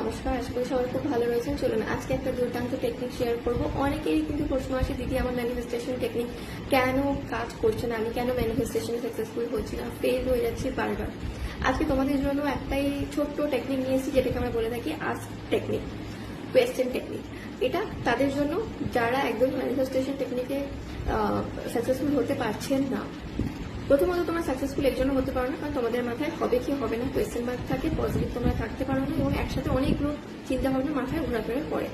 নমস্কার, আশা করি সবাই খুব ভালো রয়েছেন। চলুন আজকে একটা দুর্দান্ত টেকনিক শেয়ার করব। অনেকেরই কিন্তু প্রশ্ন আসে, দিদি আমার ম্যানিফেস্টেশন টেকনিক কেন কাজ করছে না, আমি কেন ম্যানিফেস্টেশন সাকসেসফুল হচ্ছি না, ফেল হয়ে যাচ্ছি বারবার। আজকে তোমাদের জন্য একটাই ছোট্ট টেকনিক নিয়ে এসেছি, যেটাকে আমরা বলে থাকি আস্ক টেকনিক, কোয়েশ্চেন টেকনিক। এটা তাদের জন্য যারা একদম ম্যানিফেস্টেশন টেকনিকে সাকসেসফুল হতে পারছেন না। প্রথমত তোমরা সাকসেসফুল এর জন্য হতে পারো না, কারণ তোমাদের মাথায় হবে কি হবে না কোয়েশ্চেন মার্ক থাকে, পজিটিভ তোমরা থাকতে পারো না, এবং একসাথে অনেকগুলো চিন্তা ভাবনা মাথায় ঘোরাফেরা করে।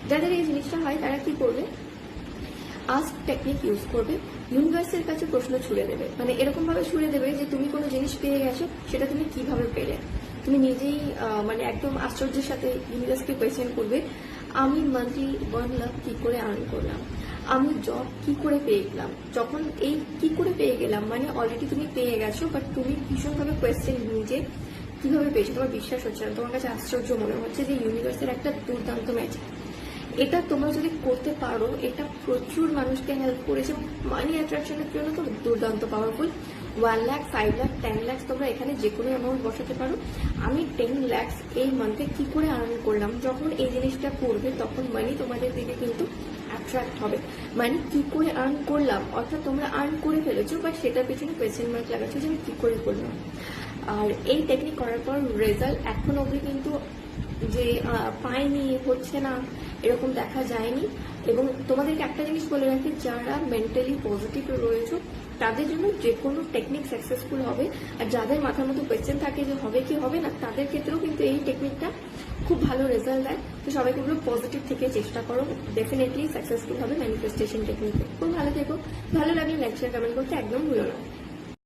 যাদের এই জিনিসটা হয় তারা কি করবে, আস্ক টেকনিক ইউজ করবে। ইউনিভার্সের কাছে প্রশ্ন ছুড়ে দেবে, মানে এরকম ভাবে ছুড়ে দেবে যে তুমি কোনো জিনিস পেয়ে গেছো, সেটা তুমি কিভাবে পেলে। তুমি নিজেই মানে একদম আশ্চর্যের সাথে ইউনিভার্সকে কোয়েশ্চেন করবে, আমি মান্থলি 1 লাখ কি করে আর্ন করলাম, আমি জব কি করে পেয়ে গেলাম। যখন এই কি করে পেয়ে গেলাম মানে অলরেডি তুমি পেয়ে গেছো, বাট তুমি ভীষণভাবে কোয়েশ্চেন নিজে কিভাবে পেয়েছো, তোমার বিশ্বাস হচ্ছে না, তোমার কাছে আশ্চর্য মনে হচ্ছে যে ইউনিভার্সের একটা দুর্দান্ত ম্যাজিক। এটা তোমরা যদি করতে পারো, এটা প্রচুর মানুষকে হেল্প করেছে। মানি অ্যাট্রাকশনের জন্য তো দুর্দান্ত পাওয়ারফুল। 1 লাখ, 5 লাখ, 10 লাখ তোমরা এখানে যে কোনো অ্যামাউন্ট বসাতে পারো। আমি 10 লাখ এই মান্থে কি করে আর্ন করলাম, যখন এই জিনিসটা করবে তখন মানি তোমাদের দিকে কিন্তু অ্যাট্রাক্ট হবে। মানে কি করে আর্ন করলাম, অর্থাৎ তোমরা আর্ন করে ফেলেছো, বাট সেটার পেছনে কোয়েশ্চেন মার্ক লাগাচ্ছ যে আমি কি করে করলাম। আর এই টেকনিক করার পর রেজাল্ট এখন অবধি কিন্তু যে পায়নি, হচ্ছে না, এরকম দেখা যায়নি। এবং তোমাদেরকে একটা জিনিস বলে রাখি, যারা মেন্টালি পজিটিভ রয়েছে তাদের জন্য যে কোনো টেকনিক সাকসেসফুল হবে। আর যাদের মাথার মতো কোয়েশ্চেন থাকে যে হবে কি হবে না, তাদের ক্ষেত্রেও কিন্তু এই টেকনিকটা খুব ভালো রেজাল্ট দেয়। তো সবাইকে পুরো পজিটিভ থেকে চেষ্টা করো, ডেফিনেটলি সাকসেসফুল হবে ম্যানিফেস্টেশন টেকনিকে। খুব ভালো থেকো, ভালো লাগলে লাইক শেয়ার কমেন্ট করতে একদম ভুলো না।